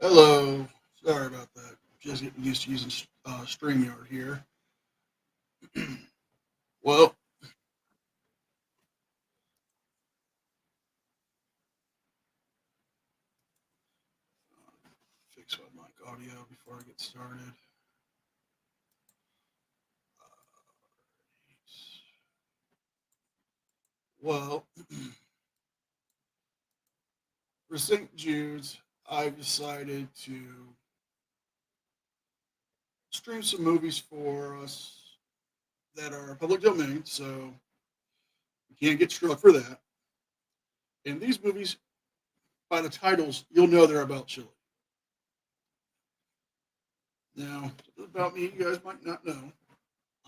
Hello. Sorry about that. Just getting used to using StreamYard here. Well, fix my mic audio before I get started. Well, for St. Jude's, I've decided to stream some movies for us that are public domain, so you can't get struck for that. And these movies, by the titles, you'll know they're about chili. Now, about me, you guys might not know.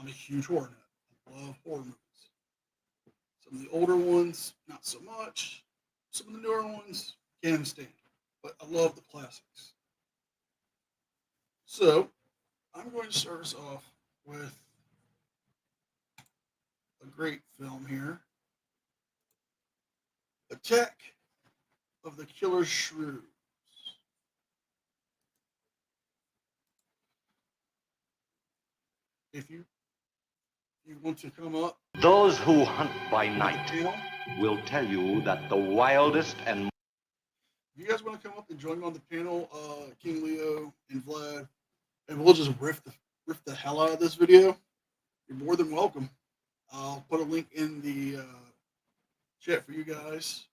I'm a huge horror nut. I love horror movies. Some of the older ones, not so much. Some of the newer ones, can't stand. But I love the classics. So, I'm going to start us off with a great film here, Attack of the Killer Shrews. If you want to come up, Those who hunt by night panel, will tell you that the wildest and if you guys want to come up and join me on the panel, King Leo and Vlad, and we'll just riff the hell out of this video, you're more than welcome. I'll put a link in the chat for you guys.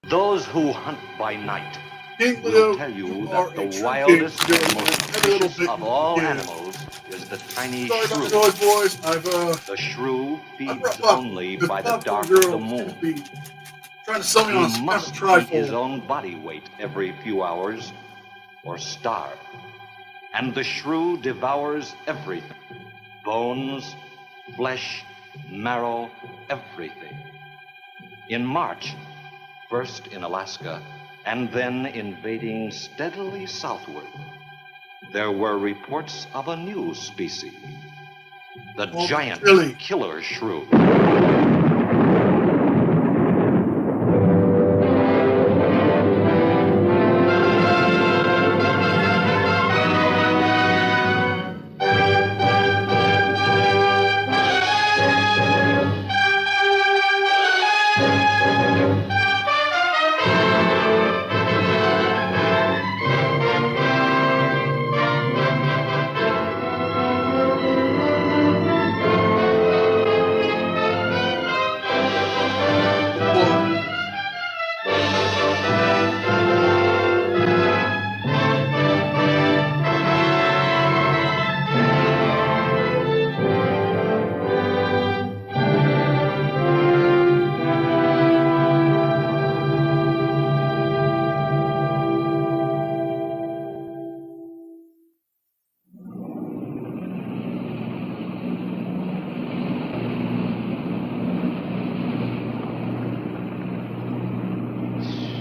those who hunt by night King will Leo, tell you you are that a the true wildest king. and most Every little vicious bit of you all can. animals is the tiny Sorry about the shrew. noise, boys. The shrew I feeds brought popcorn. only This by the popcorn dark girl of the seems moon. to be trying to sell me He on a kind of must eat his trifold. own body weight every few hours or starve. And the shrew devours everything. Bones, flesh, marrow, everything. In March, first in Alaska, and then invading steadily southward, there were reports of a new species, the giant chili. killer shrew.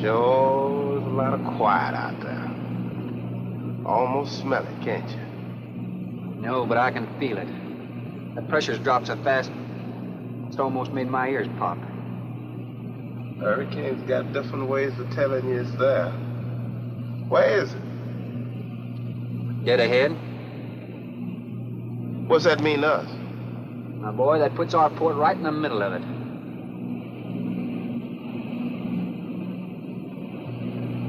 Sure is a lot of quiet out there. Almost smell it, can't you? No, but I can feel it. The pressure's dropped so fast, it's almost made my ears pop. Hurricane's got different ways of telling you it's there. Where is it? Dead ahead. What's that mean to us? My boy, that puts our port right in the middle of it.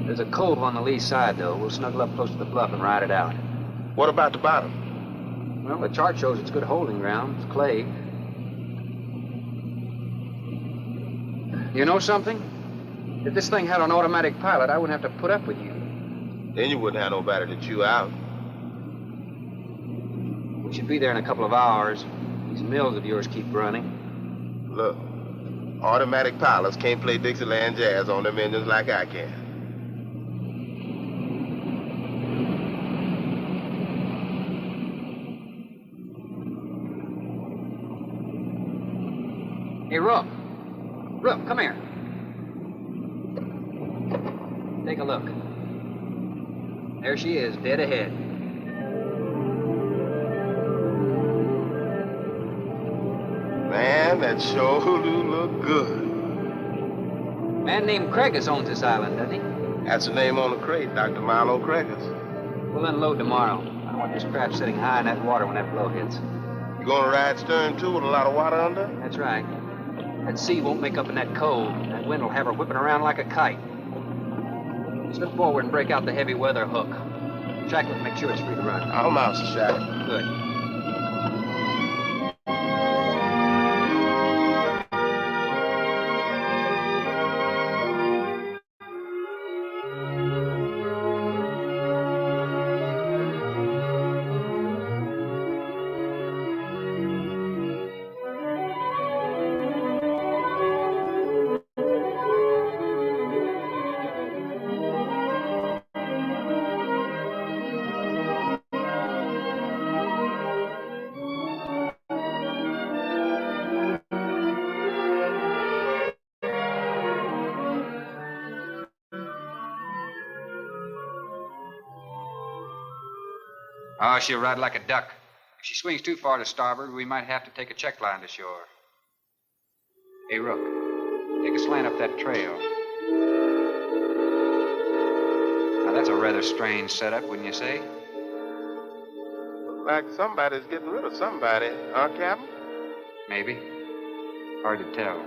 There's a cove on the lee side, though. We'll snuggle up close to the bluff and ride it out. What about the bottom? Well, the chart shows it's good holding ground. It's clay. You know something? If this thing had an automatic pilot, I wouldn't have to put up with you. Then you wouldn't have nobody to chew out. We should be there in a couple of hours. These mills of yours keep running. Look, automatic pilots can't play Dixieland jazz on them engines like I can. Hey, Rook. Rook, come here. Take a look. There she is, dead ahead. man, that sure do look good. A man named Craigus owns this island, doesn't he? That's the name on the crate, Dr. Milo Craigus. We'll unload tomorrow. I don't want this craft sitting high in that water when that blow hits. You gonna ride stern, too, with a lot of water under? That's right. That sea won't make up in that cove. That wind will have her whipping around like a kite. Slip forward and break out the heavy weather hook. Shacklet, make sure it's free to run. I'm out, Shacklet. Good. Oh, she'll ride like a duck. If she swings too far to starboard, we might have to take a check line to shore. Hey, Rook, take a slant up that trail. Now, that's a rather strange setup, wouldn't you say? Looks like somebody's getting rid of somebody, huh, Captain? Maybe. Hard to tell.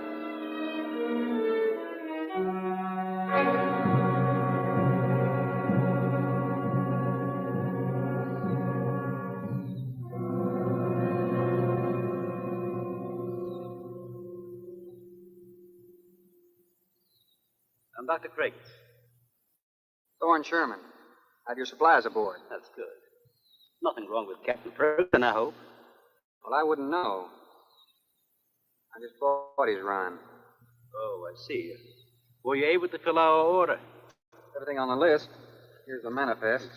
I'm Dr. Craigus. Thorne Sherman. Have your supplies aboard. That's good. Nothing wrong with Captain Ferguson, I hope. Well, I wouldn't know. I just bought his run. Oh, I see. Were you able to fill our order? Everything on the list. Here's the manifest.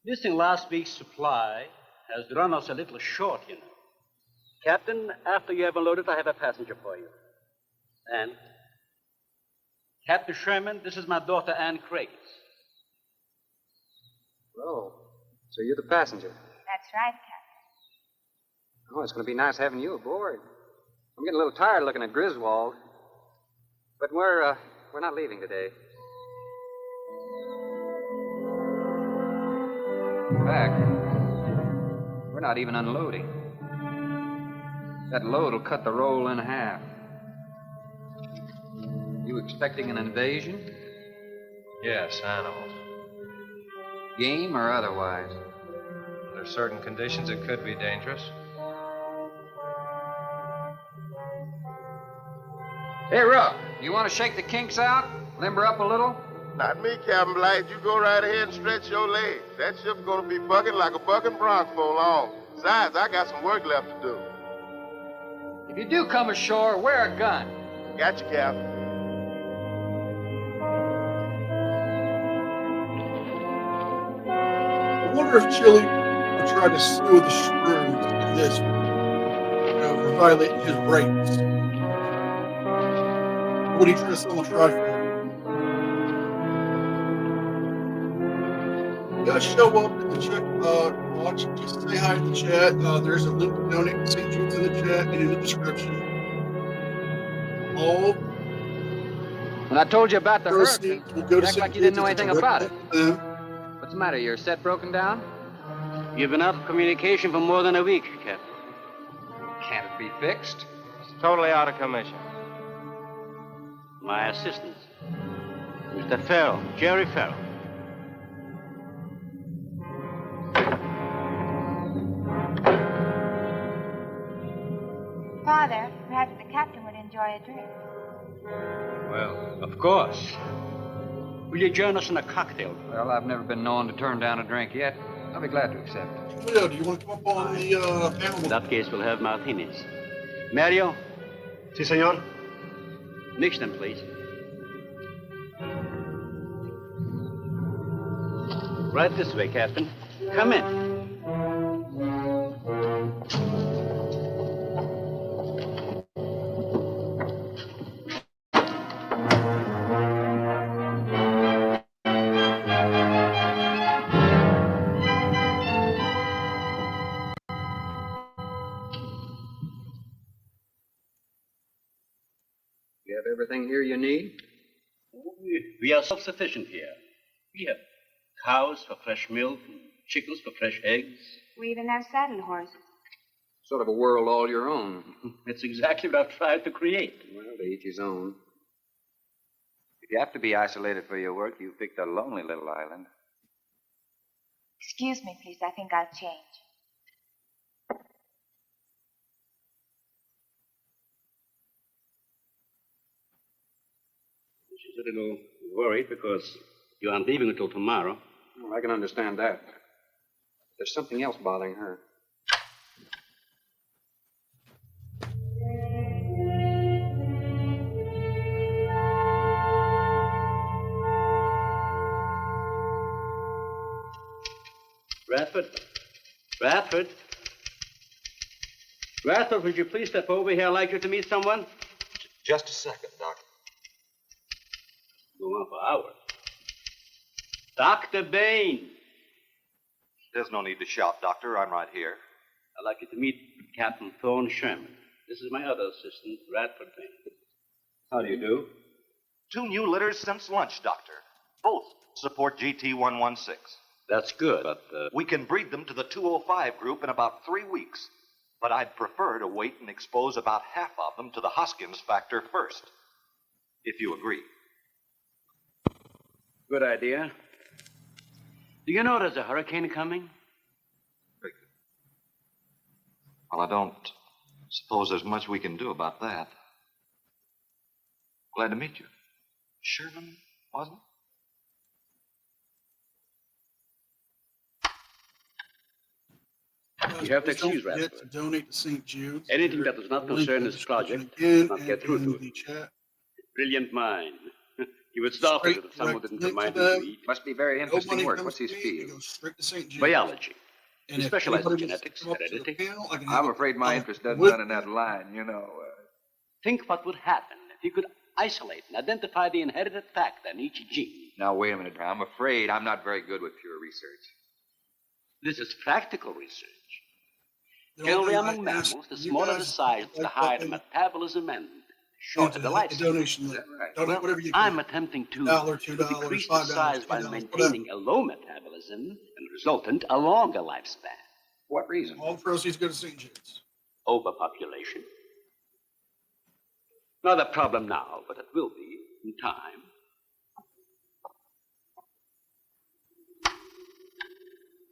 Missing last week's supply has run us a little short, you know. Captain, after you have unloaded, I have a passenger for you. And Captain Sherman, this is my daughter, Anne Craigus. Oh, so you're the passenger. That's right, Captain. Oh, it's going to be nice having you aboard. I'm getting a little tired looking at Griswold. But we're not leaving today. In fact, we're not even unloading. That load will cut the roll in half. You expecting an invasion? Yes, animals. Game or otherwise? Under certain conditions, it could be dangerous. Hey, Rook, you want to shake the kinks out? Limber up a little? Not me, Captain Blight. You go right ahead and stretch your legs. That ship's gonna be bucking like a bucking bronc for long. Besides, I got some work left to do. If you do come ashore, wear a gun. Got you, Captain. I wonder if Chili would try to sue the Shrews in this, for violating his rights. Would he try to sell a try for it? You guys show up in the chat, watch, just say hi in the chat. There's a link to donate to St. Judes in the chat and in the description. All When I told you about the hurricane, proceeds will go you to act St. like you didn't know Judes anything about it. to them. What's the matter? Your set broken down? You've been out of communication for more than a week, Captain. Can't it be fixed? It's totally out of commission. My assistant, Mr. Farrell, Jerry Farrell. Father, perhaps the captain would enjoy a drink. Well, of course. Will you join us in a cocktail? Well, I've never been known to turn down a drink yet. I'll be glad to accept. Leo, do you want to come up on the panel? In that case, we'll have martinis. Mario, Si, senor. mix them, please. Right this way, Captain. Come in. You have everything here you need? We are self-sufficient here. We have cows for fresh milk and chickens for fresh eggs. We even have saddle horses. Sort of a world all your own. It's exactly what I've tried to create. Well, to each his own. If you have to be isolated for your work, you picked a lonely little island. Excuse me, please. I think I'll change. She's a little worried because you aren't leaving until tomorrow. Well, I can understand that. There's something else bothering her. Bradford, would you please step over here? I'd like you to meet someone. Just a second, Doctor. Go on for hours. Dr. Bain. There's no need to shout, Doctor. I'm right here. I'd like you to meet Captain Thorne Sherman. This is my other assistant, Bradford Bain. How do you do? 2 new litters since lunch, Doctor. Both support GT116. That's good, but... We can breed them to the 205 group in about 3 weeks. But I'd prefer to wait and expose about half of them to the Hoskins factor first. If you agree. Good idea. Do you know there's a hurricane coming? Well, I don't suppose there's much we can do about that. Glad to meet you. Sherman, wasn't it? You have to excuse Don't forget Bradford. to donate to St. Judes. Anything that does not concern this project again must get through and to in the it. chat. Brilliant mind. You would stop it if someone didn't Straight remind to him them. to eat. Must be very No interesting money work. comes What's his to me, field? it goes straight to St. Judes. Biology. And He if specializes in anybody wants to genetics, come up to the heredity. panel, I can I'm have afraid a my talk interest doesn't with run in that line, you know. Think what would happen if you could isolate and identify the inherited factor in each gene. Now, wait a minute. I'm afraid I'm not very good with pure research. This is practical research. the only Generally thing among I ask mammals, the you smaller guys the size, is the like higher the that metabolism and shorter into the a lifespan. donation link. Right. Donate whatever you I'm can. attempting to $1, $2, decrease $5, the size while $10, maintaining a low metabolism and resultant a longer lifespan. What reason? All the proceeds go to St. Judes. Overpopulation. Not a problem now, but it will be in time.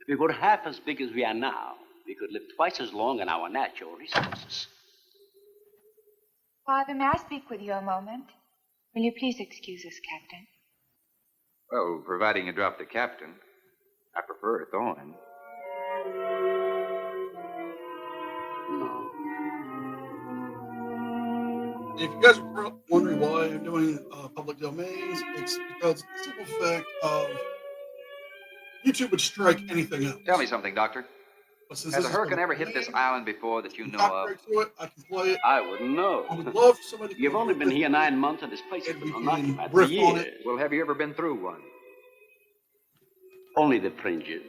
If we were half as big as we are now, we could live twice as long on our natural resources. Father, may I speak with you a moment? Will you please excuse us, Captain? Well, providing you drop the captain. I prefer a Thorne. No. If you guys are wondering why I'm doing public domains, it's because the simple fact of YouTube would strike anything else. Tell me something, Doctor. But since Has this a is hurricane public ever hit this domain, island before that you and know of? copyright to it, I can play it. I wouldn't know. I would love for somebody to You've come only up been with here it, 9 months, and this place has and we been can unoccupied for riff on years. it. Well, have you ever been through one? Only the fringes.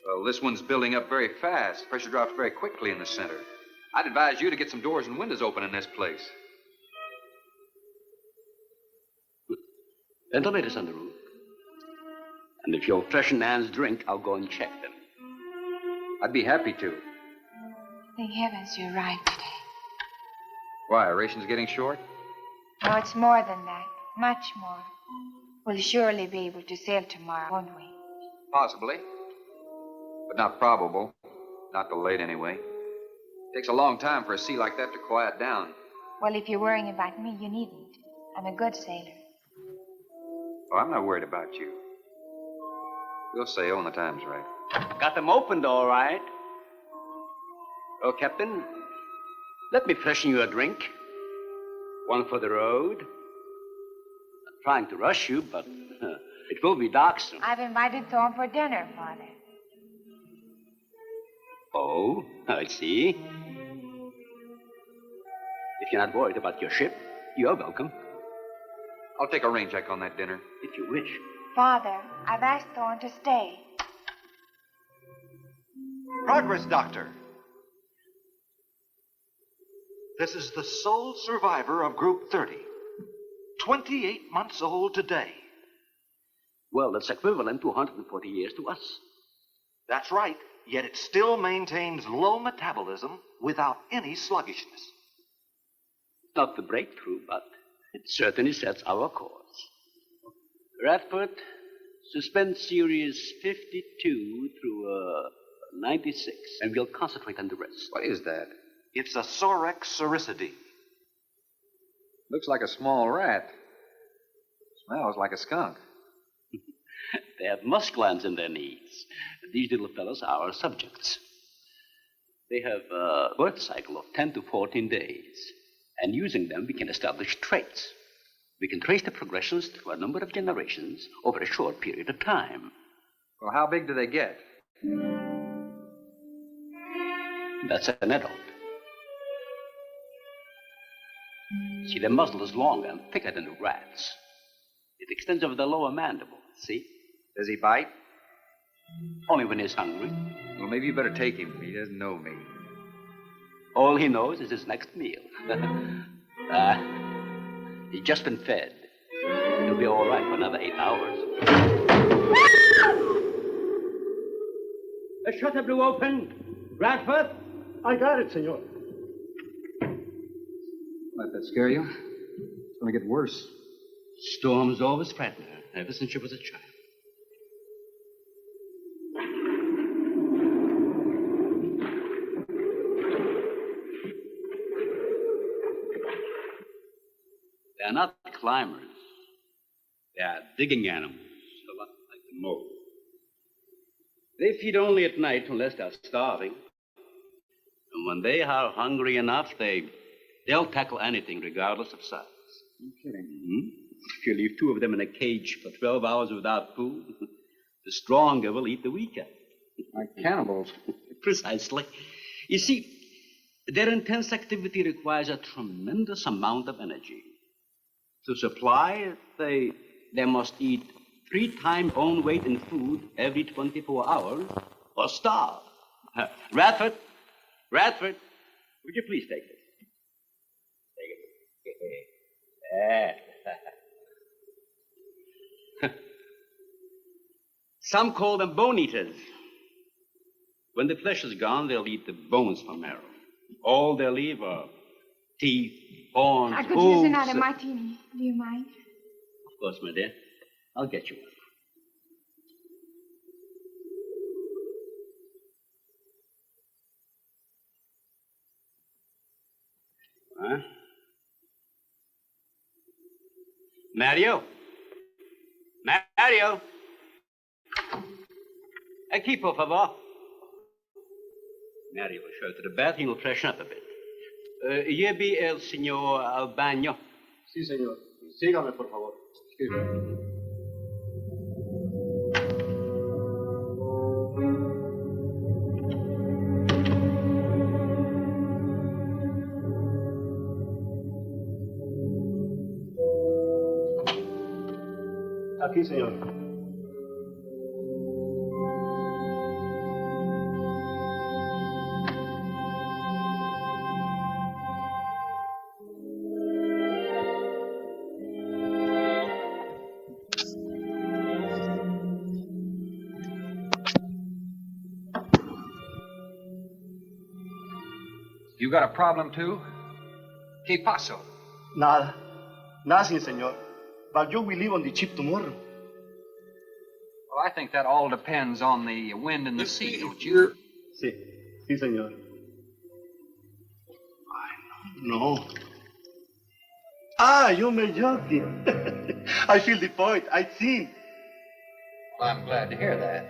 Well, this one's building up very fast. Pressure drops very quickly in the center. I'd advise you to get some doors and windows open in this place. Ventilators on the roof. And if you'll freshen Anne's drink, I'll go and check them. I'd be happy to. Thank heavens you arrived today. Why, ration's getting short? No, it's more than that. Much more. We'll surely be able to sail tomorrow, won't we? Possibly. But not probable. Not till late, anyway. Takes a long time for a sea like that to quiet down. Well, if you're worrying about me, you needn't. I'm a good sailor. Oh, I'm not worried about you. We'll sail when the time's right. Got them opened, all right. Oh, Captain, let me freshen you a drink. One for the road. I'm trying to rush you, but it will be dark soon. I've invited Thorne for dinner, Father. Oh, I see. If you're not worried about your ship, you're welcome. I'll take a rain check on that dinner. If you wish. Father, I've asked Thorne to stay. Progress, Doctor. This is the sole survivor of Group 30. 28 months old today. Well, that's equivalent to 140 years to us. That's right, yet it still maintains low metabolism without any sluggishness. Not the breakthrough, but it certainly sets our course. Radford, suspend series 52 through 96, and we'll concentrate on the rest. What is that? It's a Sorex cericidae. Looks like a small rat. Smells like a skunk. They have musk glands in their knees. These little fellows are our subjects. They have a birth cycle of 10 to 14 days. And using them, we can establish traits. We can trace the progressions through a number of generations over a short period of time. Well, how big do they get? That's an adult. See, their muzzle is longer and thicker than the rat's. It extends over the lower mandible, see? Does he bite? Only when he's hungry. Well, maybe you better take him. He doesn't know me. All he knows is his next meal. He's just been fed. He'll be all right for another 8 hours. The shutter blew open. Bradford? I got it, senor. Let that scare you? It's going to get worse. Storms always frighten her, ever since she was a child. They are not climbers. They are digging animals, a lot like the mole. They feed only at night unless they're starving. And when they are hungry enough, they'll tackle anything regardless of size. You're kidding. Mm-hmm. If you leave 2 of them in a cage for 12 hours without food, the stronger will eat the weaker. Like cannibals. Precisely. You see, their intense activity requires a tremendous amount of energy. To supply it, they must eat 3 times own weight in food every 24 hours or starve. Radford, would you please take this? Take it. Some call them bone eaters. When the flesh is gone, they'll eat the bones for marrow. All they'll leave are teeth, horns, I could hooves. use another martini. Do you mind? Of course, my dear. I'll get you one. Huh? Mario? Mario? Aquí, por favor. Mario will show to the bath. He'll freshen up a bit. Lleve el señor al baño. Sí, señor. Sígame, por favor. Aquí, señor. You got a problem, too? ¿Qué pasó? Nada. Nothing, señor. But you will leave on the ship tomorrow. Well, I think that all depends on the wind and the sea, don't you? Sí. Sí, señor. No. Ah, you may joking. I feel the point. I think. Well, I'm glad to hear that.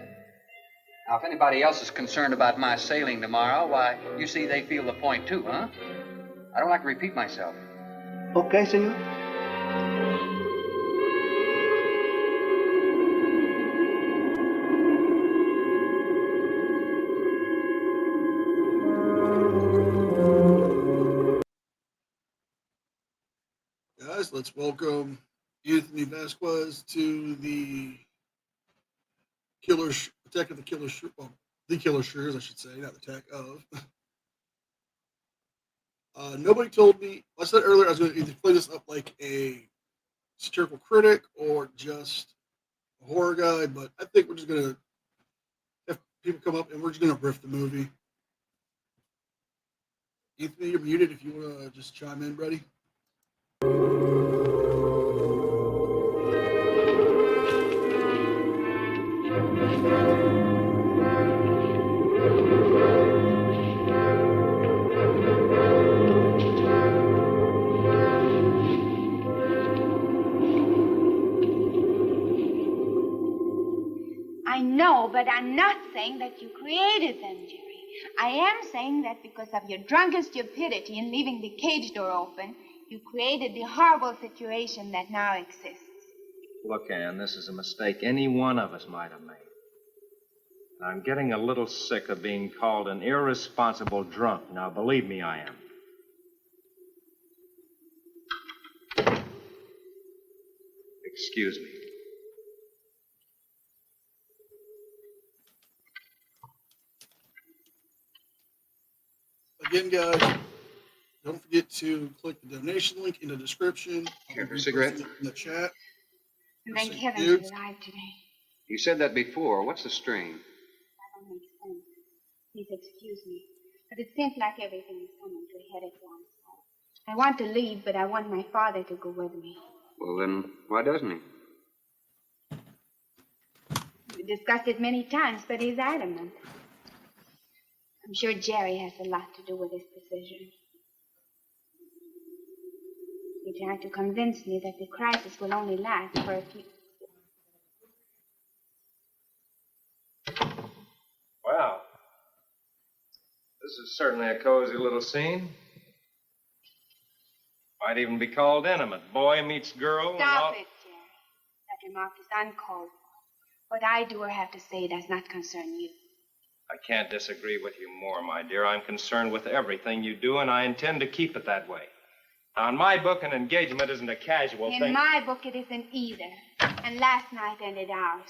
Now, if anybody else is concerned about my sailing tomorrow, why, you see they feel the point too, huh? I don't like to repeat myself. Okay, senor. Guys, let's welcome Anthony Vasquez to the Attack of the Killer Shrews. Well, the Killer Shrews, I should say, not the Attack of. Nobody told me. I said earlier I was going to either play this up like a satirical critic or just a horror guy, but I think we're just gonna have people come up and we're just gonna riff the movie. Anthony, you're muted if you want to just chime in, buddy. I know, but I'm not saying that you created them, Jerry. I am saying that because of your drunken stupidity in leaving the cage door open, you created the horrible situation that now exists. Look, Ann, this is a mistake any one of us might have made. I'm getting a little sick of being called an irresponsible drunk. Now, believe me, I am. Excuse me. Again, guys, don't forget to click the donation link in the description. Here for a cigarette? In the chat. Thank heaven Judes. you're alive today. You said that before. What's the strain? That don't make sense. Please excuse me. But it seems like everything is coming to a head at once. I want to leave, but I want my father to go with me. Well, then, why doesn't he? We discussed it many times, but he's adamant. I'm sure Jerry has a lot to do with his decision. He tried to convince me that the crisis will only last for a few... Well, this is certainly a cozy little scene. Might even be called intimate. Boy meets girl. Stop it, Jerry. That remark is uncalled for. What I do or have to say does not concern you. I can't disagree with you more, my dear. I'm concerned with everything you do, and I intend to keep it that way. Now, in my book, an engagement isn't a casual thing. In my book, it isn't either. And last night ended ours.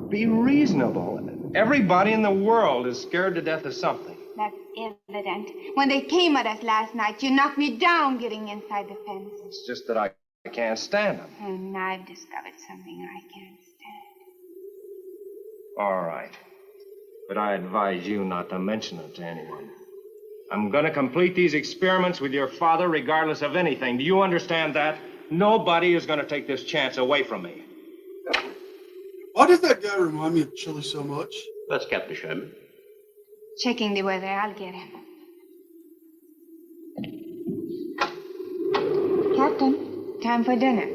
Be reasonable. Everybody in the world is scared to death of something. That's evident. When they came at us last night, you knocked me down getting inside the fence. It's just that I can't stand them. And I've discovered something I can't stand. All right. But I advise you not to mention it to anyone. I'm going to complete these experiments with your father regardless of anything. Do you understand that? Nobody is going to take this chance away from me. Why does that guy remind me of Chili so much? That's Captain Sherman. Checking the weather, I'll get him. Captain, time for dinner.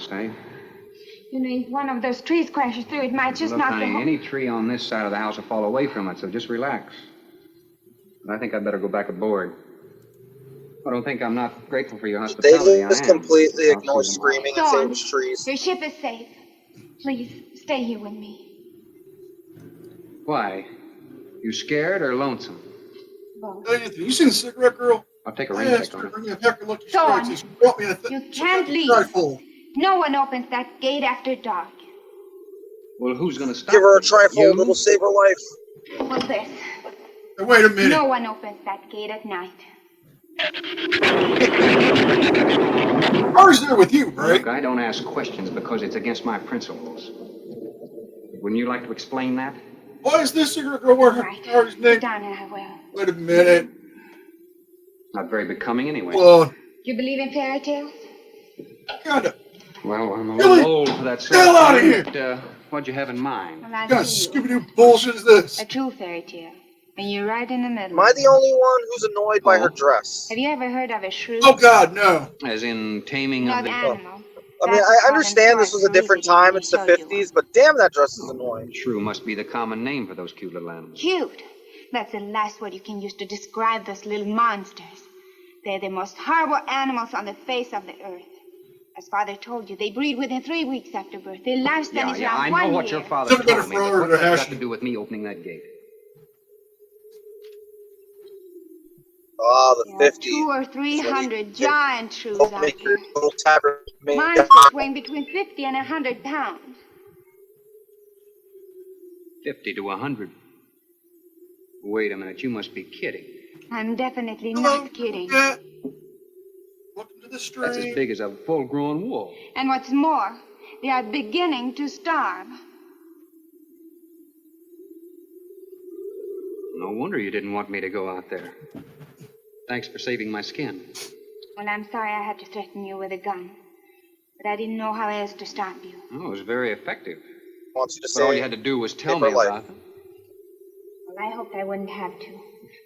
honest, eh? You know, if one of those trees crashes through, it might just Look, knock honey, the whole... any tree on this side of the house will fall away from it, so just relax. But I think I'd better go back aboard. I don't think I'm not grateful for your hospitality. They just I am. completely I'll ignore see tomorrow. screaming and Dawn, famous trees. your ship is safe. Please, stay here with me. Why? You scared or lonesome? Both. Hey, Anthony, you seen the cigarette girl? I'll take a I ring asked check her on to her. bring me a pack of Lucky Dawn, Strikes, and she brought me a you can't leave. trifle. No one opens that gate after dark. Well, who's going to stop Give her a me? trifle, You? it'll save her life. Well, this. Hey, wait a minute. No one opens that gate at night. Hers there with you, right? Look, I don't ask questions because it's against my principles. Wouldn't you like to explain that? Why is this cigarette girl wearing Right. hers name? Sit down and I will. Wait a minute. Not very becoming anyway. Well, You believe in fairy tales? kinda. Well, I'm a Billy, little old for that get sort of out of thing, here. but, what'd you have in mind? Well, I'll What kind of tell you. Scooby-Doo bullshit is this? A true fairy tale. And you're right in the middle. Am I the only one who's annoyed by her Oh. dress? Have you ever heard of a shrew? Oh, God, no. As in taming Not of the... animal. I mean, I understand this was a different time, it's the 50s, but damn, that dress is annoying. Shrew must be the common name for those cute little animals. Cute. That's the last word you can use to describe those little monsters. They're the most horrible animals on the face of the earth. As Father told you, they breed within 3 weeks after birth. Their lifespan is around I 1 know year. what your father Something told me, better but for her what's to that got hash to do with me opening that gate? Ah, the There are 50s. 200 or 300 giant shrews Don't out make there. your little tavern. Monsters weighing between 50 and 100 pounds. 50 to 100. Wait a minute, you must be kidding. I'm definitely Hello, not kidding. Yeah. Welcome to the stream. That's as big as a full-grown wolf. And what's more, they are beginning to starve. No wonder you didn't want me to go out there. Thanks for saving my skin. Well, I'm sorry I had to threaten you with a gun. But I didn't know how else to stop you. Oh, it was very effective. Wants you to But all say, you had to do was tell save her me life. about them. Well, I hoped I wouldn't have to.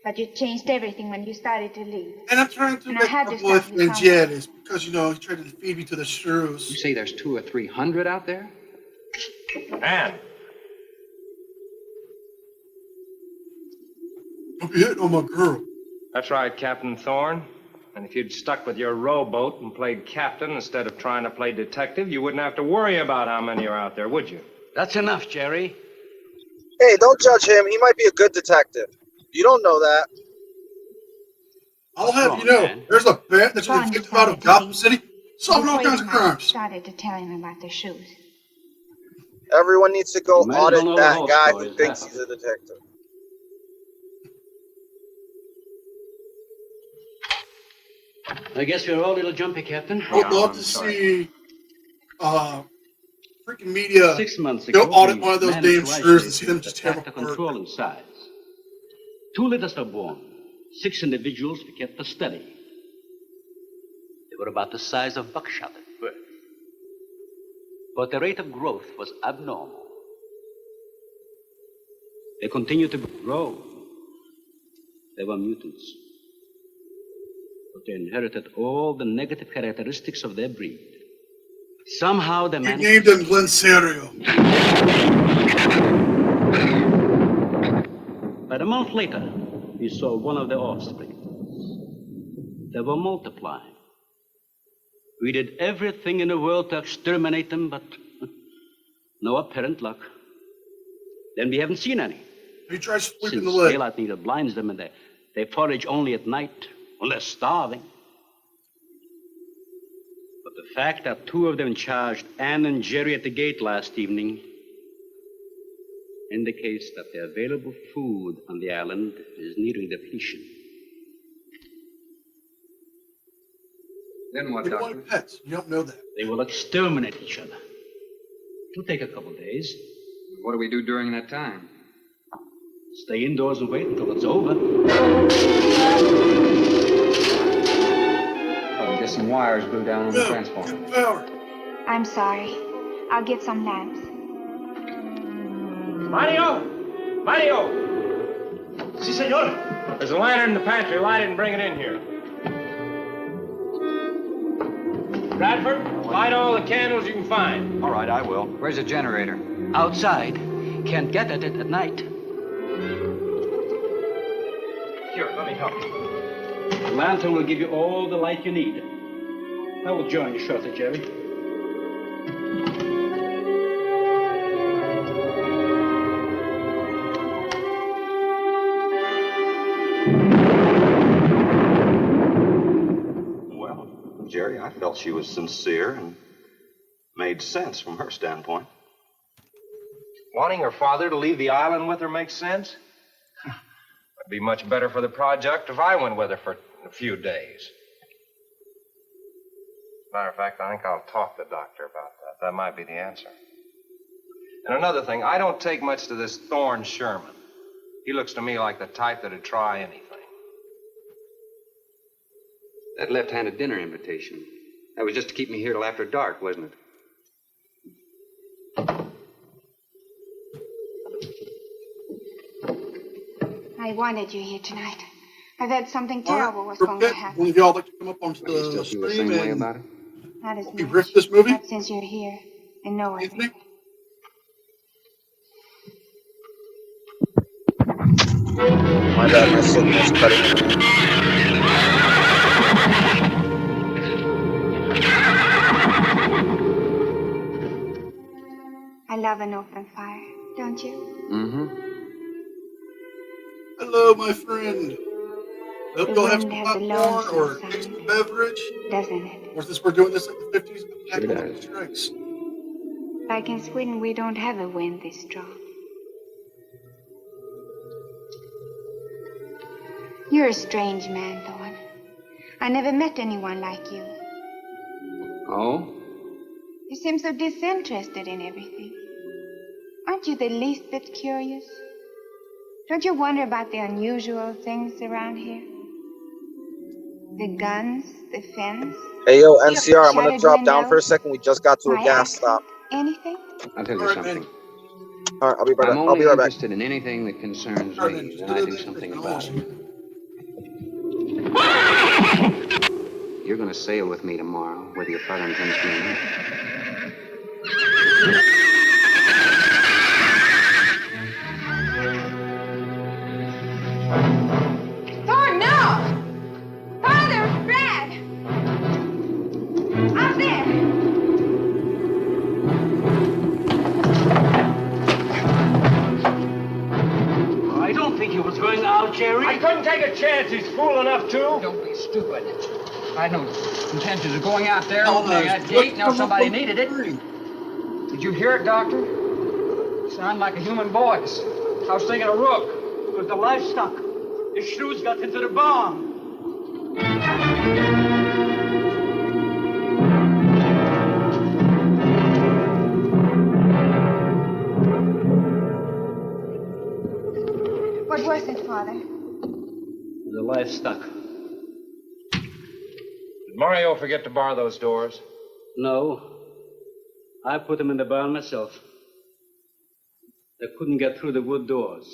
But you changed everything when you started to leave. And I'm trying to And I make had my to stop you boyfriend somewhere. jealous because, you know, he tried to feed me to the shrews. You say there's 200 or 300 out there? Anne, Don't be hitting on my girl. that's right, Captain Thorne. And if you'd stuck with your rowboat and played captain instead of trying to play detective, you wouldn't have to worry about how many are out there, would you? That's enough, Jerry. hey, don't judge him. He might be a good detective. You don't know that. I'll have wrong, you know, man? there's a bat that's Ron been kicked out of decided to Gotham leave. City, solving all kinds of crimes. Started to tell him about the shoes. Everyone needs to go You might as well audit know the that whole guy story, who thinks half of he's a detective. I guess we're all a little jumpy, Captain. I would love I'm to sorry. see freaking media 6 months go ago, audit we one of those managed damn to shrews and isolate see them the just tear tractor them apart. control and size. 2 litters were born. 6 individuals we kept for study. They were about the size of buckshot at birth. But the rate of growth was abnormal. They continued to grow. They were mutants. But they inherited all the negative characteristics of their breed. Somehow they We managed named him Glen Serio. But a month later, we saw one of the offspring. They were multiplying. We did everything in the world to exterminate them, but no apparent luck. Then we haven't seen any. He tried sweeping Since the leg. daylight neither blinds them and they forage only at night, when they're starving. But the fact that 2 of them charged Anne and Jerry at the gate last evening indicates that the available food on the island is nearing depletion. Then what, We don't Doctor? want pets. You don't know that. They will exterminate each other. It'll take a couple days. What do we do during that time? Stay indoors and wait until it's over. Probably just some wires blew down on the No, transformer. get power. I'm sorry. I'll get some lamps. Mario! Mario! Si, senor. There's a lantern in the pantry. Light it and bring it in here. Bradford, light all the candles you can find. All right, I will. Where's the generator? Outside. Can't get at it at night. Here, let me help you. The lantern will give you all the light you need. I will join you shortly, Jerry. Well, Jerry, I felt she was sincere and made sense from her standpoint. Wanting her father to leave the island with her makes sense? It'd be much better for the project if I went with her for a few days. Matter of fact, I think I'll talk to the doctor about that. That might be the answer. And another thing, I don't take much to this Thorne Sherman. He looks to me like the type that'd try anything. That left-handed dinner invitation, that was just to keep me here till after dark, wasn't it? I wanted you here tonight. I thought something terrible was going to happen. One of y'all like to come up onto You the still feel the same stream way and about it? Not as we much. riff this movie? Not since you're here and know everything. My bad, my signal's cutting. I love an open fire, don't you? Mm-hmm. Hello, my friend. Hope The y'all have wind some has a popcorn or lonesome take some sound. beverage. Doesn't it? Or since we're doing this like the 50s, Sure Economic does. strikes. Like in Sweden, we don't have a wind this strong. You're a strange man, Thorne. I never met anyone like you. Oh? You seem so disinterested in everything. Aren't you the least bit curious? Don't you wonder about the unusual things around here? The guns, the fence. Hey, yo, NCR, I'm gonna Shattered drop down for a windows, second. We just got to a my gas accent, stop. anything? I'll tell you All right, something. man. All right, I'll be right I'm back. I'll only be right back. interested in anything that concerns All right, me, man. Just then do I that do thing something and about I'll- it. You're gonna sail with me tomorrow, whether your father intends to or not. Thorne, no! Father, Brad! Out there! I don't think he was going out, Jerry. I couldn't take a chance. He's fool enough to. Don't be stupid. I had no intentions of going out there, No, opening that let's gate. Now come up somebody on the needed it. screen. Did you hear it, Doctor? You sound like a human voice. I was thinking of Rook. It was the livestock. The shrews got into the barn. What was it, Father? The livestock. Did Mario forget to bar those doors? No. I put them in the barn myself. They couldn't get through the wood doors.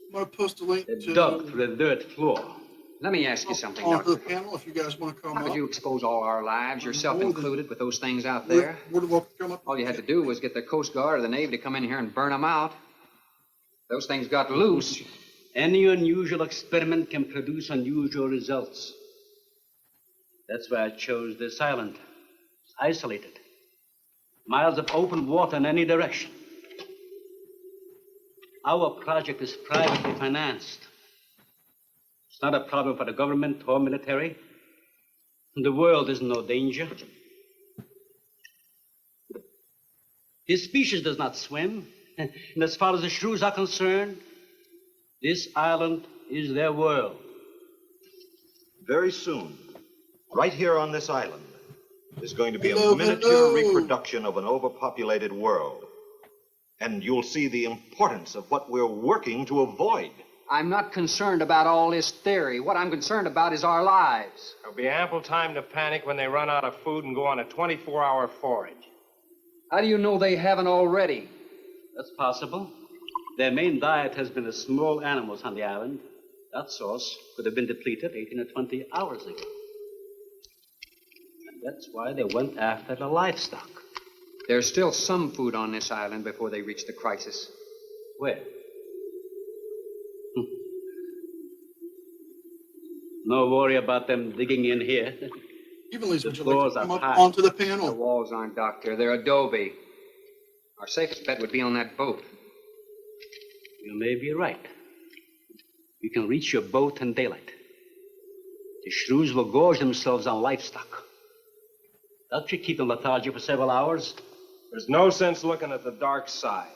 I'm going to post a link They to dug through the dirt floor. Let me ask you something, onto the Doctor. panel if you guys want to come How up. could you expose all our lives, yourself More than- included, with those things out We're- there? we're welcome to come up. All you had to do was get the Coast Guard or the Navy to come in here and burn them out. Those things got loose. Any unusual experiment can produce unusual results. That's why I chose this island. It's isolated. Miles of open water in any direction. Our project is privately financed. It's not a problem for the government or military. The world is in no danger. This species does not swim. And as far as the shrews are concerned, this island is their world. Very soon, right here on this island, is going to be Hello, a miniature hello. reproduction of an overpopulated world. And you'll see the importance of what we're working to avoid. I'm not concerned about all this theory. What I'm concerned about is our lives. There'll be ample time to panic when they run out of food and go on a 24-hour forage. How do you know they haven't already? That's possible. Their main diet has been the small animals on the island. That source could have been depleted 18 or 20 hours ago. And That's why they went after the livestock. There's still some food on this island before they reach the crisis. Where? No worry about them digging in here. Evenly's, The would you like floors to come are up high. onto the The panel? walls aren't doctor, they're adobe. Our safest bet would be on that boat. You may be right. You can reach your boat in daylight. The shrews will gorge themselves on livestock. That should keep them lethargic for several hours. There's no sense looking at the dark side.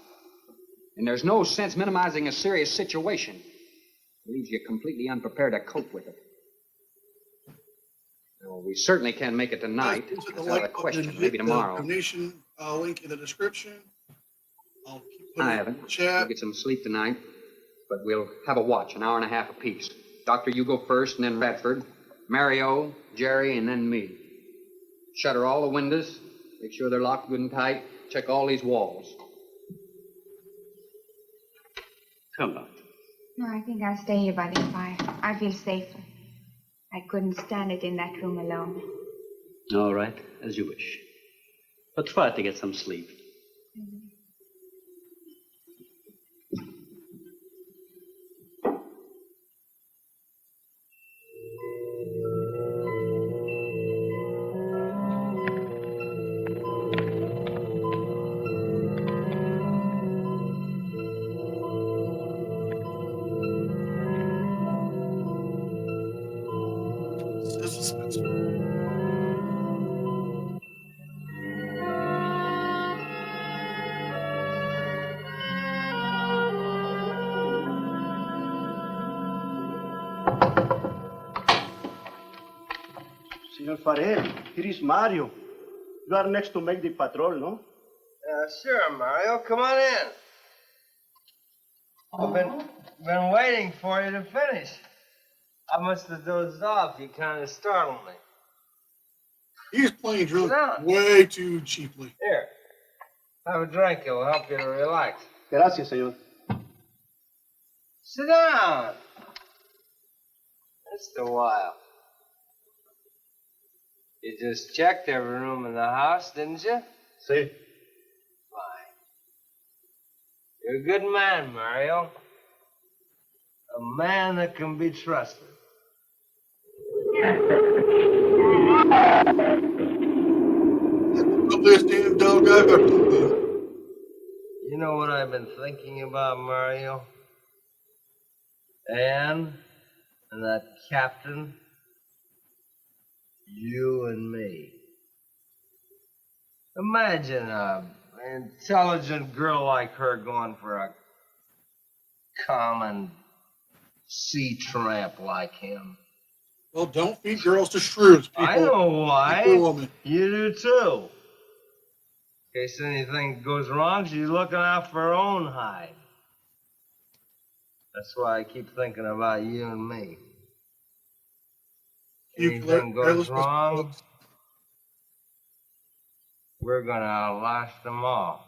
And there's no sense minimizing a serious situation. It leaves you completely unprepared to cope with it. Well, we certainly can't make it tonight. Guys, hit the That's out of the like button question. and Maybe hit the tomorrow. donation link in the description. I'll keep putting I it in haven't. the We'll chat. get some sleep tonight, but we'll have a watch, an hour and a half apiece. Doctor, you go first, and then Radford, Mario, Jerry, and then me. Shutter all the windows, make sure they're locked good and tight, check all these walls. Come on. No, I think I'll stay here by the fire. I feel safer. I couldn't stand it in that room alone. All right, as you wish. But try to get some sleep. This is suspense. Senor Farrell, here is Mario. You are next to make the patrol, no? Sure, Mario. Come on in. I've been waiting for you to finish. I must have dozed off. You kind of startled me. He's playing drill Sit down. way too cheaply. Here, have a drink. It will help you to relax. Gracias, señor. Sit down. Just a while. You just checked every room in the house, didn't you? Sí. Fine. You're a good man, Mario. A man that can be trusted. Ugliest damn dog I've ever seen. You know what I've been thinking about, Mario? Anne and that captain. You and me. Imagine an intelligent girl like her going for a common sea tramp like him. Well, don't feed girls to shrews, people. I know why. Poor woman. You do too. In case anything goes wrong, she's looking out for her own hide. That's why I keep thinking about you and me. Anything goes wrong, we're gonna outlast them all.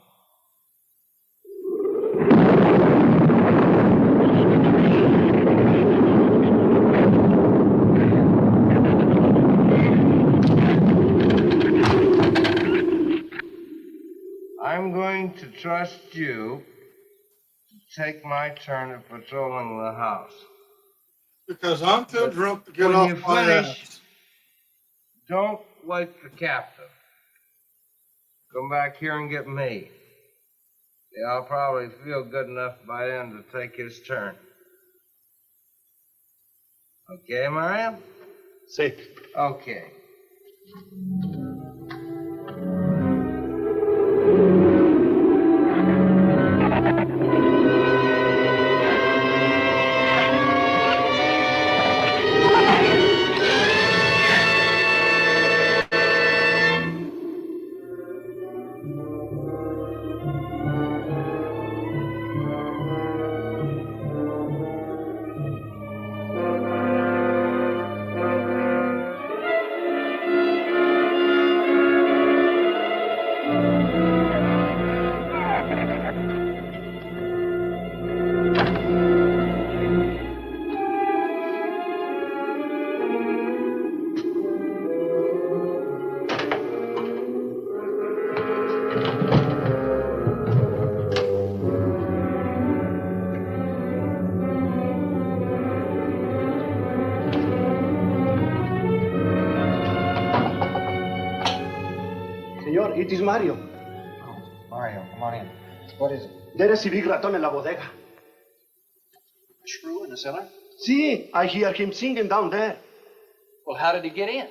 I'm going to trust you to take my turn at patrolling the house. Because I'm too drunk to get When off you my finish, ass. don't wake the captain. Come back here and get me. Yeah, I'll probably feel good enough by then to take his turn. Okay, Mario? Sí. Okay. Senor, it is Mario. Mario, come on in. What is it? There is a big raton in la bodega. A shrew in the cellar? See, I hear him singing down there. Well, how did he get in?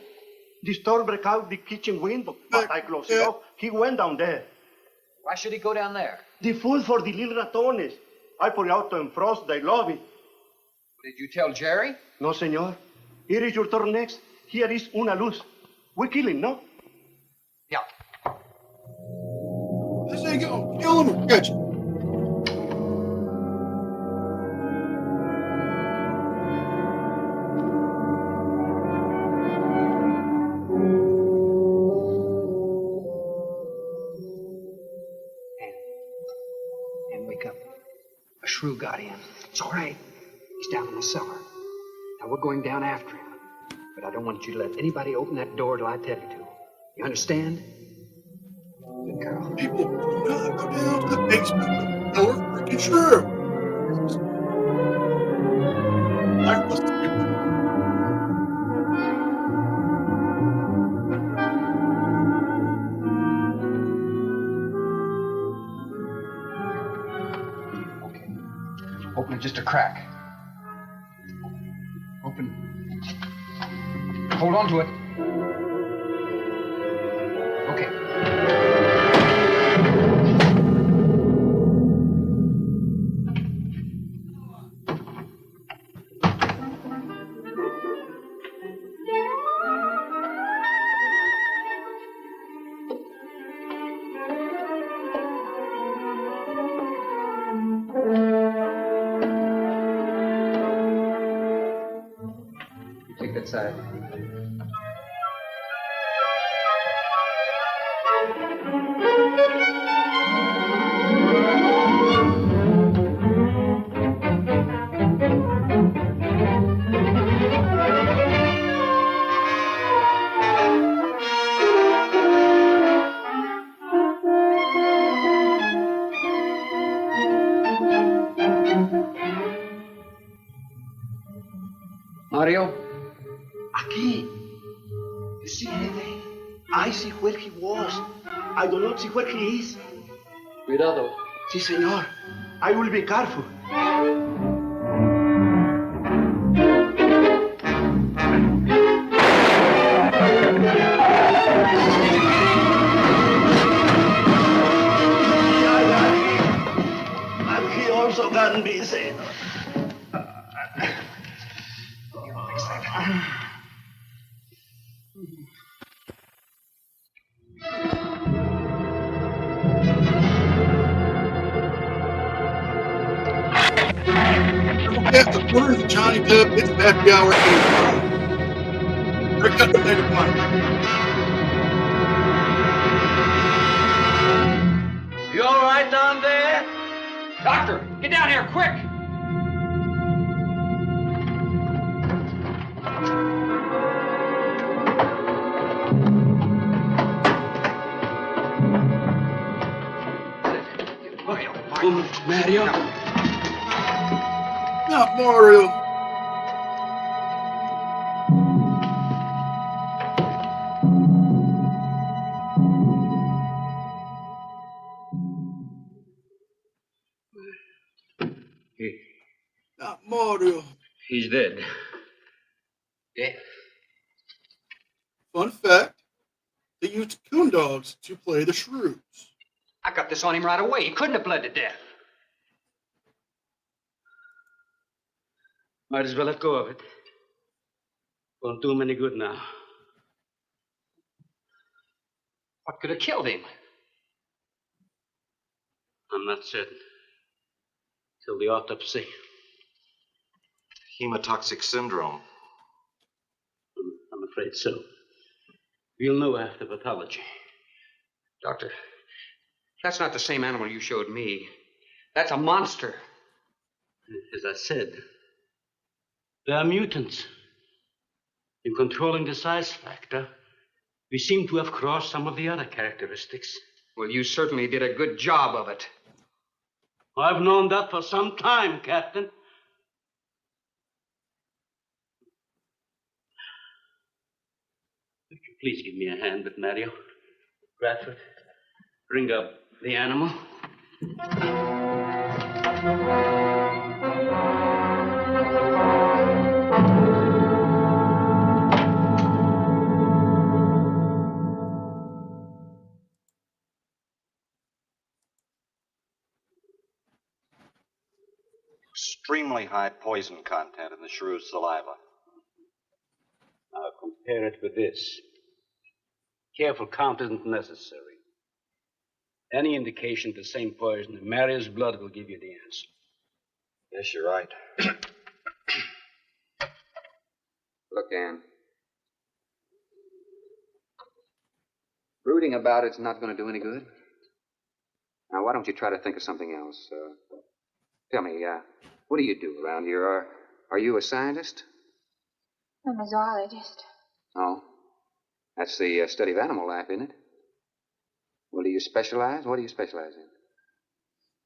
The storm broke out the kitchen window, but I closed it off. He went down there. Why should he go down there? The food for the little ratones. I put it out to frost. They love it. Did you tell Jerry? No, senor. Here is your turn next. Here is una luz. We kill him, no? Yeah. This ain't gonna kill him or catch him. Wake up. A shrew got in. It's all right. He's down in the cellar. Now we're going down after him. But I don't want you to let anybody open that door till I tell you to. You understand? Good girl. People do not go down to the basement. No, we're freaking true. I must Open it just a crack. Open. Hold on to it. Okay. Take that side. Mario? Aquí. You see anything? I see where he was. I do not see where he is. Cuidado. Si, senor. I will be careful. And he also got busy. According to Johnny Depp, it's happy hour. They're cutting the negative line. You all right down there? Doctor, get down here, quick! Mario? Not Mario. Not Mario. He's dead. Dead? Fun fact, they used coon dogs to play the shrews. I got this on him right away. He couldn't have bled to death. Might as well let go of it. Won't do him any good now. What could have killed him? I'm not certain. Till the autopsy. Hemotoxic syndrome. I'm afraid so. We'll know after pathology. Doctor, that's not the same animal you showed me. That's a monster. As I said, they are mutants. In controlling the size factor, we seem to have crossed some of the other characteristics. Well, you certainly did a good job of it. I've known that for some time, Captain. Would you please give me a hand with Mario? Bradford, bring up the animal. Extremely high poison content in the shrew's saliva. Now compare it with this. Careful count isn't necessary. Any indication of the same poison in Mario's blood will give you the answer. Yes, you're right. Look, Ann. Brooding about it's not going to do any good. Now, why don't you try to think of something else? Tell me, what do you do around here? Are you a scientist? I'm a zoologist. Oh. That's the study of animal life, isn't it? Well, do you specialize? What do you specialize in?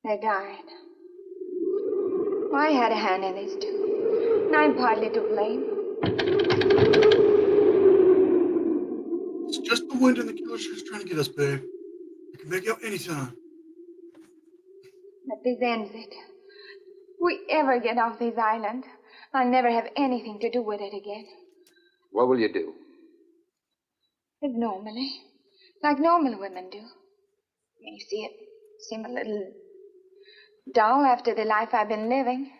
They died. Well, I had a hand in this, too. And I'm partly to blame. It's just the wind and the killer shrews trying to get us, babe. We can make out anytime. But this ends it. If we ever get off this island, I'll never have anything to do with it again. What will you do? Live normally. Like normal women do. You see, it seemed a little dull after the life I've been living.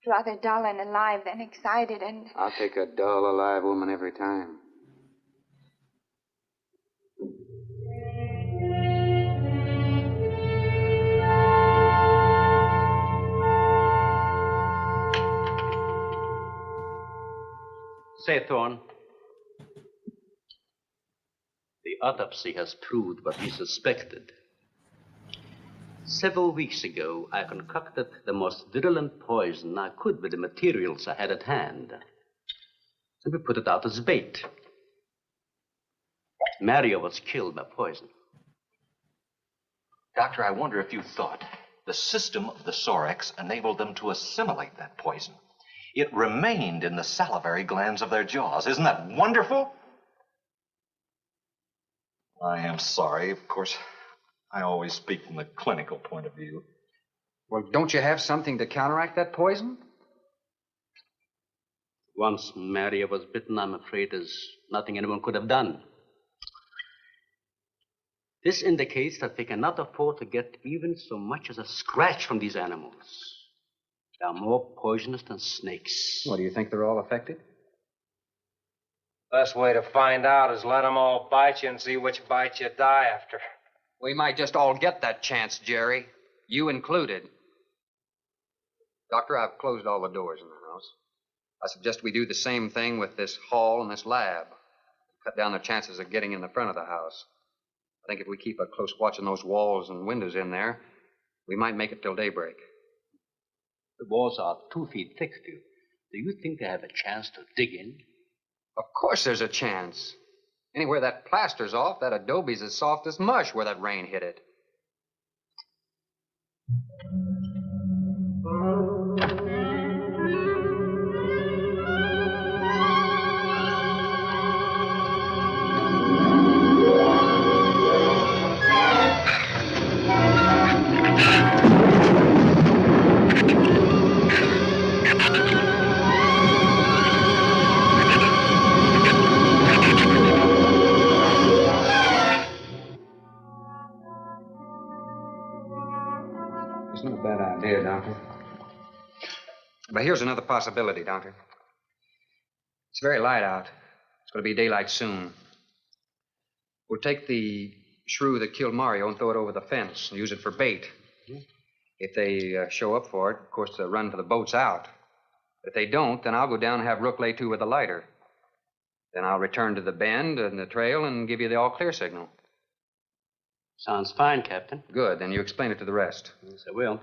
Rather dull and alive than excited and... I'll take a dull, alive woman every time. Say, Thorne, the autopsy has proved what we suspected. Several weeks ago, I concocted the most virulent poison I could with the materials I had at hand. So we put it out as bait. Mario was killed by poison. Doctor, I wonder if you thought the system of the Sorex enabled them to assimilate that poison. It remained in the salivary glands of their jaws. Isn't that wonderful? I am sorry. Of course, I always speak from the clinical point of view. Well, don't you have something to counteract that poison? Once Mario was bitten, I'm afraid there's nothing anyone could have done. This indicates that we cannot afford to get even so much as a scratch from these animals. They are more poisonous than snakes. What, do you think they're all affected? Best way to find out is let them all bite you and see which bite you die after. We might just all get that chance, Jerry. You included. Doctor, I've closed all the doors in the house. I suggest we do the same thing with this hall and this lab. Cut down the chances of getting in the front of the house. I think if we keep a close watch on those walls and windows in there, we might make it till daybreak. The walls are 2 feet thick, Stu. Do you think they have a chance to dig in? Of course there's a chance. Anywhere that plaster's off, that adobe's as soft as mush where that rain hit it. It's not a bad idea, Doctor. But here's another possibility, Doctor. It's very light out. It's going to be daylight soon. We'll take the shrew that killed Mario and throw it over the fence and use it for bait. If they show up for it, of course, they'll run for the boats out. If they don't, then I'll go down and have Rook lay to with a lighter. Then I'll return to the bend and the trail and give you the all-clear signal. Sounds fine, Captain. Good. Then you explain it to the rest. Yes, I will.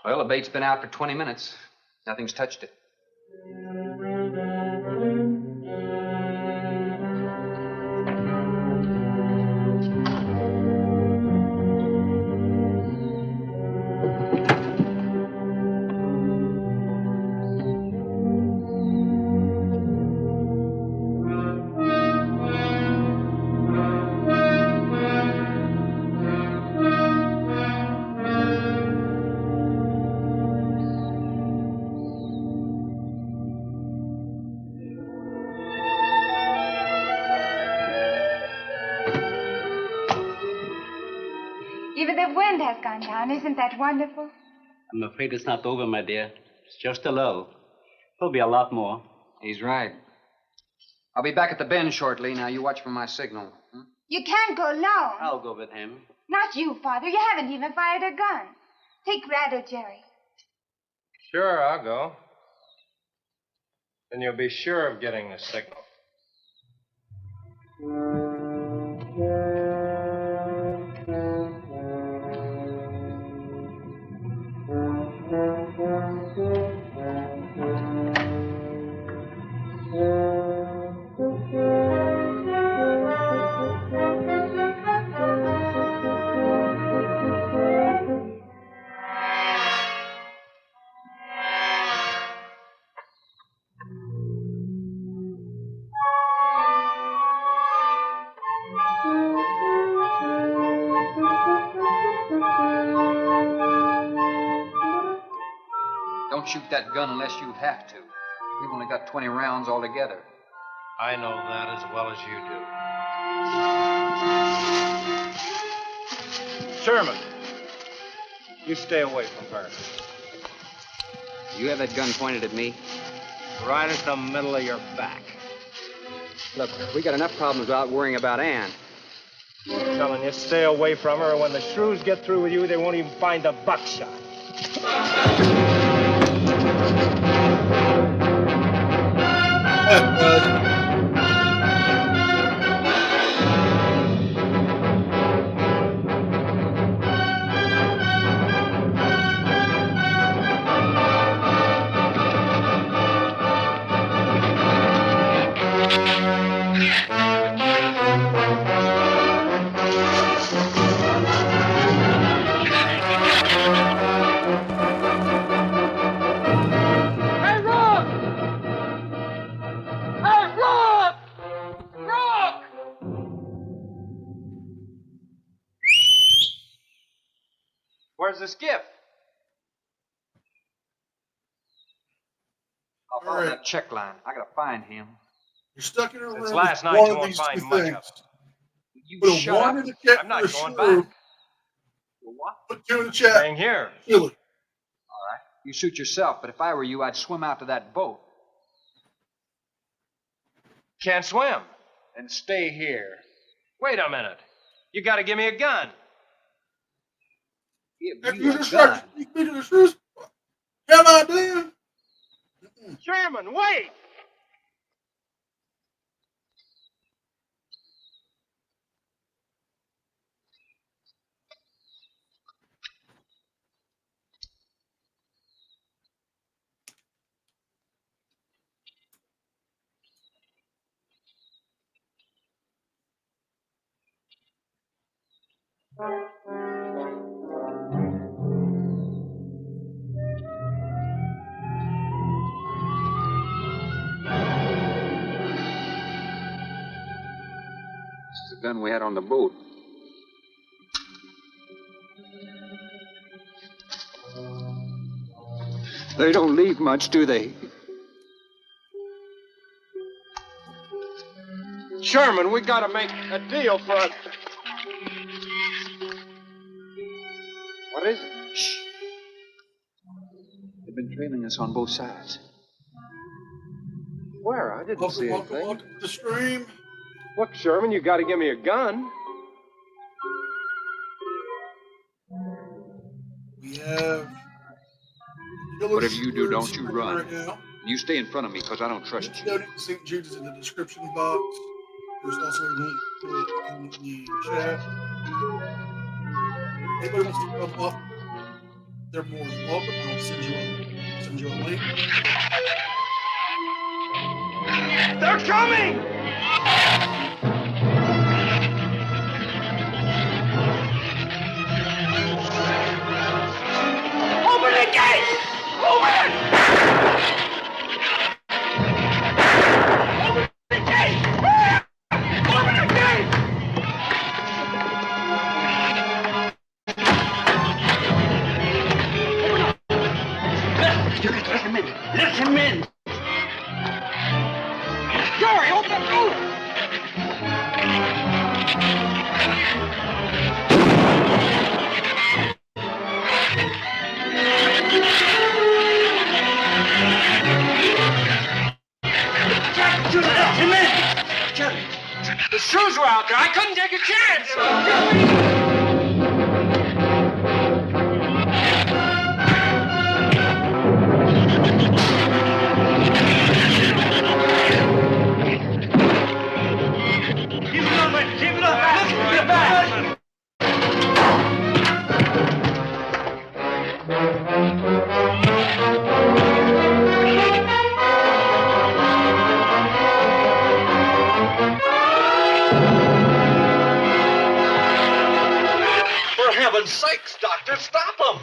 Well, the bait's been out for 20 minutes. Nothing's touched it. the wind has gone down. Isn't that wonderful? I'm afraid it's not over, my dear. It's just a lull. There'll be a lot more. He's right. I'll be back at the bend shortly. Now, you watch for my signal. You can't go alone. I'll go with him. Not you, Father. You haven't even fired a gun. Take Red or Jerry. Sure, I'll go. Then you'll be sure of getting the signal. Don't shoot that gun unless you have to. We've only got 20 rounds altogether. I know that as well as you do. Sherman, you stay away from her. You have that gun pointed at me? Right at the middle of your back. Look, we got enough problems without worrying about Ann. I'm telling you, stay away from her, or when the shrews get through with you, they won't even find the buckshot. Where's the skiff? I'll follow that check line. I gotta find him. You're stuck in a room Since with last night, one you of won't these find two much of things. it. You Put a shut one up. in the chat I'm not for a going shrew. back. What? Put two in the chat. Staying here. Silly. All right. You suit yourself, but if I were you, I'd swim out to that boat. Can't swim. Then stay here. Wait a minute. You gotta give me a gun. Give If you you a just gun. try to sneak me to the shrews, have I done? Sherman, wait! This is the gun we had on the boat. They don't leave much, do they? Sherman, we gotta make a deal for it. What is it? Shh. They've been trailing us on both sides. Where? I didn't see anything. Welcome to the stream. Look, Sherman, you gotta give me a gun. We have. Whatever you do, don't you run. Right now. You stay in front of me, because I don't trust you. Donate to St.Judes is in the description box. There's also a link to it in the chat. Anybody wants to come up, they're more than welcome. I'll send you a link. They're coming! Open the gate! Open it! Open the gate! Open the gate! Let him in! Let him in! Jerry, open the door! Shoot, let him in! Jerry, the shoes were out there. I couldn't take a chance. For heaven's sakes, Doctor, stop them!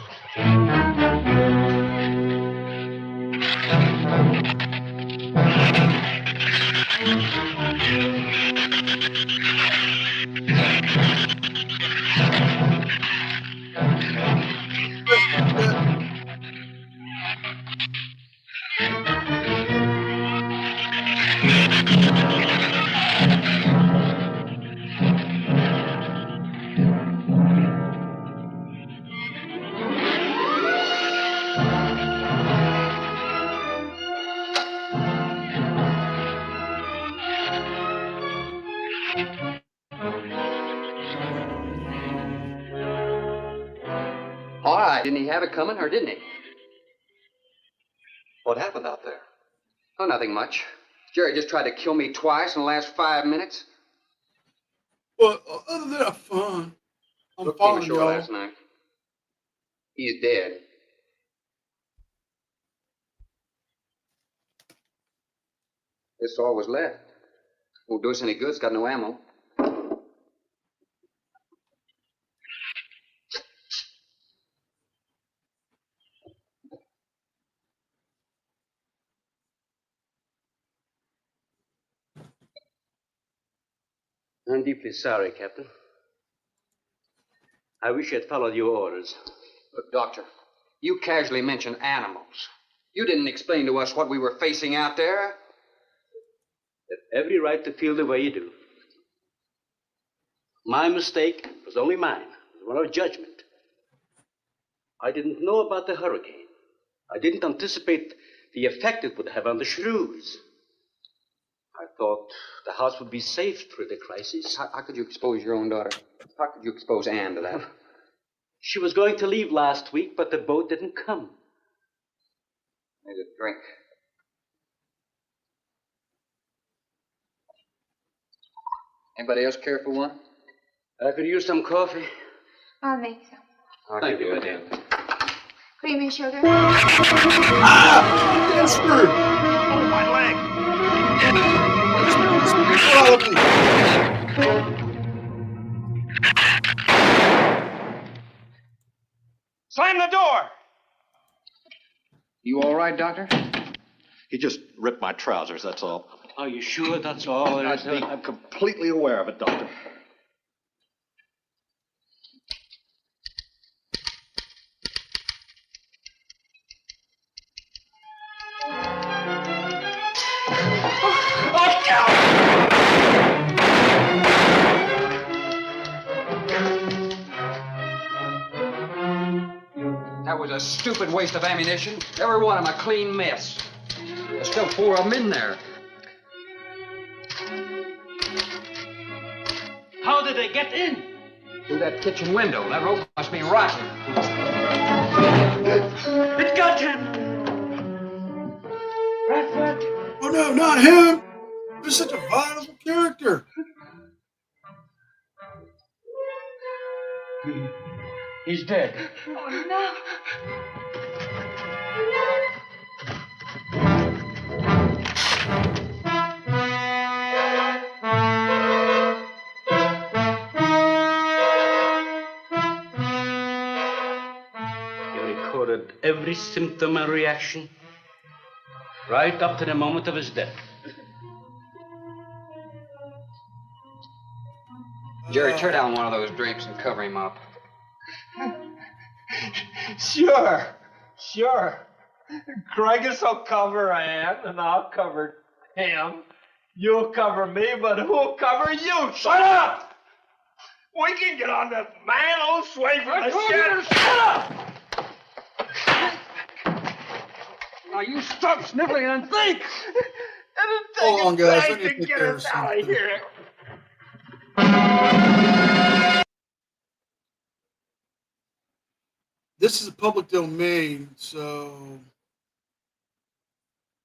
All right, didn't he have it coming, or didn't he? What happened out there? Oh, nothing much. Jerry just tried to kill me twice in the last 5 minutes. Well, other than that fun, I'm Looked fine, premature y'all. last night. He's dead. This all was left. Won't do us any good. It's got no ammo. I'm deeply sorry, Captain. I wish I'd followed your orders. Look, Doctor, you casually mentioned animals. You didn't explain to us what we were facing out there. You have every right to feel the way you do. My mistake was only mine. It was one of judgment. I didn't know about the hurricane. I didn't anticipate the effect it would have on the shrews. I thought the house would be safe through the crisis. How could you expose your own daughter? How could you expose Anne to that? She was going to leave last week, but the boat didn't come. Need a drink. Anybody else care for one? I could use some coffee. I'll make some. Thank you, madam. Creamy sugar. Ah! Jasper! Oh, my leg! Slam the door! You all right, Doctor? He just ripped my trousers, that's all. Are you sure that's all there is? I'm completely aware of it, Doctor. That was a stupid waste of ammunition. Every one of them a clean mess. There's still 4 of them in there. How did they get in? Through that kitchen window. That rope must be rotten. It got him! Bradford! Oh no, not him! You're such a viable character. He's dead. Oh, no. You recorded every symptom and reaction, right up to the moment of his death. Jerry, tear down one of those drapes and cover him up. Sure. Craigus will cover Ann, and I'll cover him. You'll cover me, but who'll cover you? Shut up! We can get on this man old sway from the shed. Shut up! Now you stop sniveling and think! Hold on, guys. I It'll need to take take get care of us out of something. here. This is a public domain, so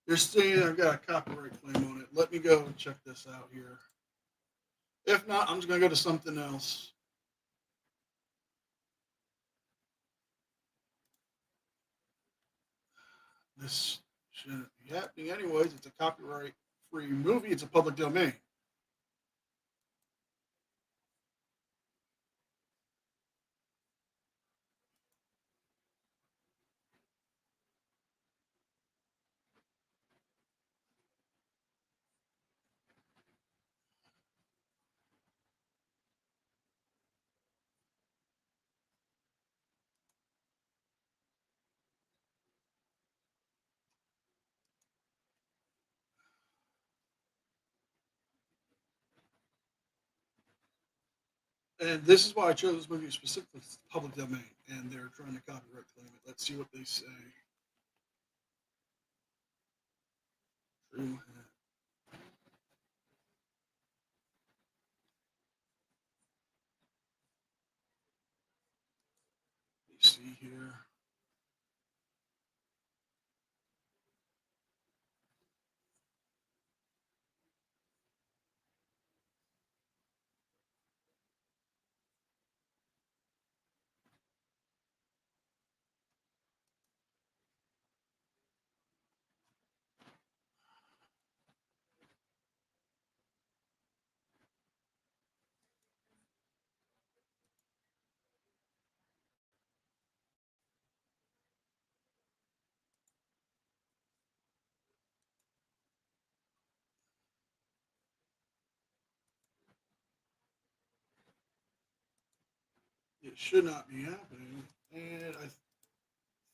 they're saying I've got a copyright claim on it. Let me go and check this out here. If not, I'm just going to go to something else. This shouldn't be happening anyways. It's a copyright-free movie. It's a public domain. And this is why I chose this movie specifically. It's public domain, and they're trying to copyright claim it. Let's see what they say. True. Let's see here. It should not be happening. And I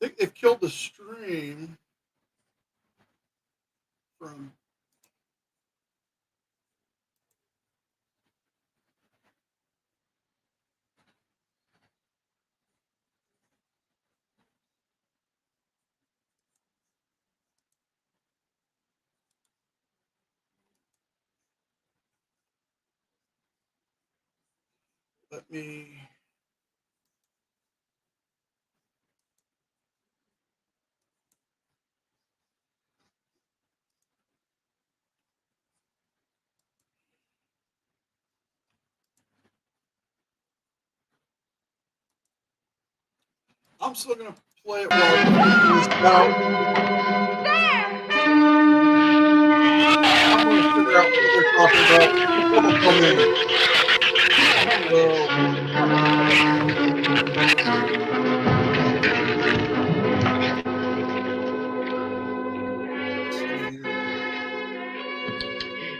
think they've killed the stream from. Let me. I'm still going to play it while I figure this out. I'm going to figure out what they're talking about. Public domain.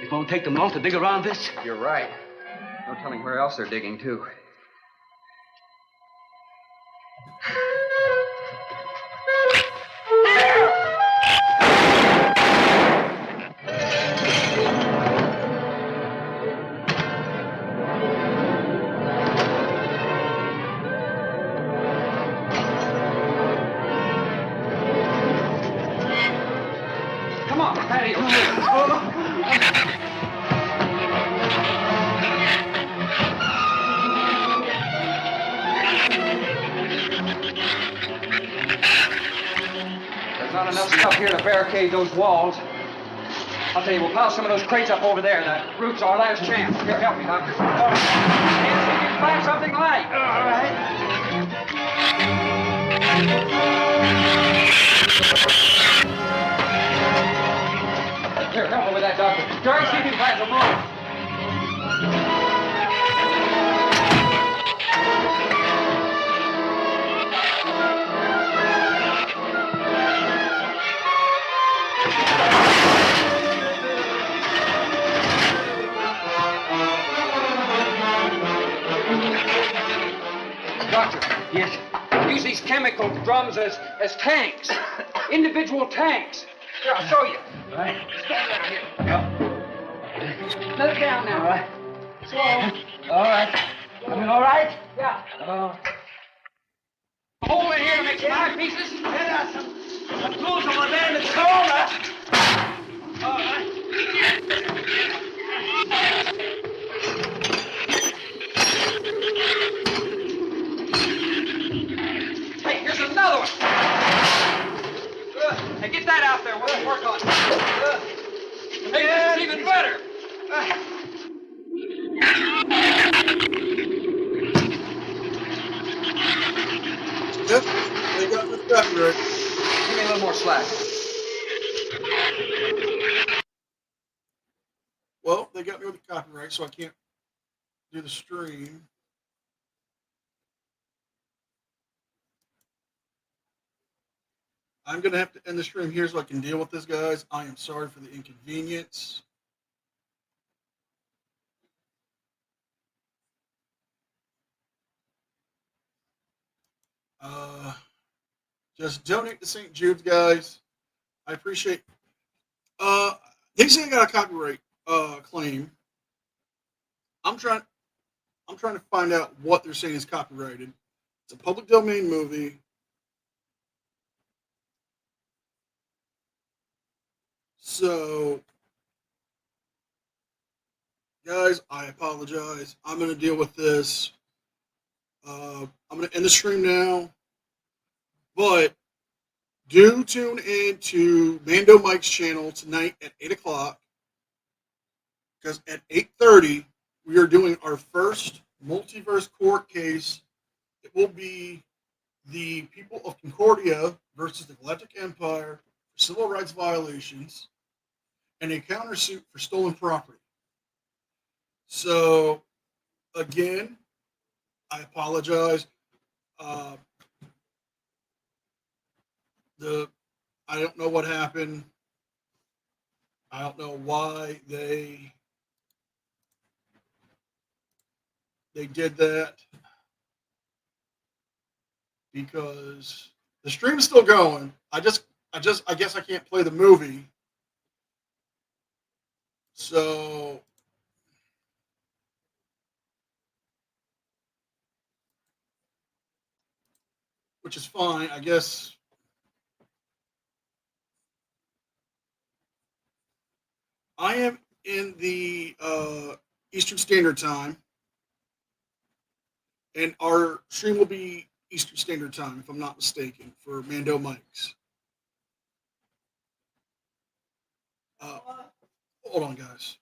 It won't take them long to dig around this. You're right. No telling where else they're digging, too. Come on, Patty. There's not enough stuff here to barricade those walls. I'll tell you, we'll pile some of those crates up over there. The roof's our last chance. Here, help me, Doctor. Oh, see if you can find something light. All right. Here, help me with that, Doctor. Jerry, see if you can find some room. Doctor. Yes? Use these chemical drums as tanks. Individual tanks. Here, I'll show you. All right. Stand down here. Yep. Let it down now. All right. Slow. All right. Coming all right? Yeah. Oh. Hole in here to make some eyepieces. Some tools over there in the corner. All right. Hey, here's another one. Hey, get that out there. We'll work on it. Hey, this is even better. Yep, they got me the copyright. Give me a little more slack. Well, they got me with the copyright, so I can't do the stream. I'm going to have to end the stream here so I can deal with this, guys. I am sorry for the inconvenience. Just donate to St. Jude's, guys. I appreciate. They say I got a copyright claim. I'm trying to find out what they're saying is copyrighted. It's a public domain movie. So, guys, I apologize. I'm going to deal with this. I'm going to end the stream now. But do tune in to Mando Mike's channel tonight at 8 o'clock. Because at 8:30, we are doing our first multiverse court case. It will be the people of Concordia versus the Galactic Empire for civil rights violations and a countersuit for stolen property. So, again, I apologize. I don't know what happened. I don't know why they did that, because the stream is still going. I guess I can't play the movie. So which is fine, I guess. I am in the Eastern Standard Time, and our stream will be Eastern Standard Time, if I'm not mistaken, for Mando Mikes. Hold on, guys.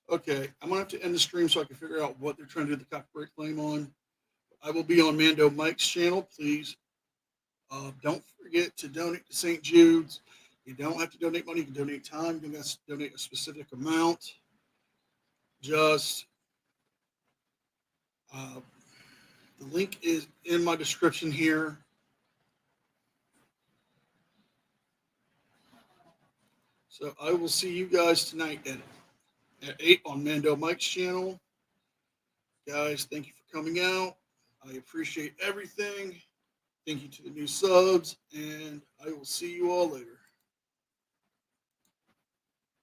Okay, I'm gonna have to end the stream so I can figure out what they're trying to do the copyright claim on. I will be on Mando Mike's channel. Please don't forget to donate to St. Jude's. You don't have to donate money. You can donate time. You can donate a specific amount. Just the link is in my description here. So I will see you guys tonight at 8 on Mando Mike's channel. Guys, thank you for coming out. I appreciate everything. Thank you to the new subs, and I will see you all later.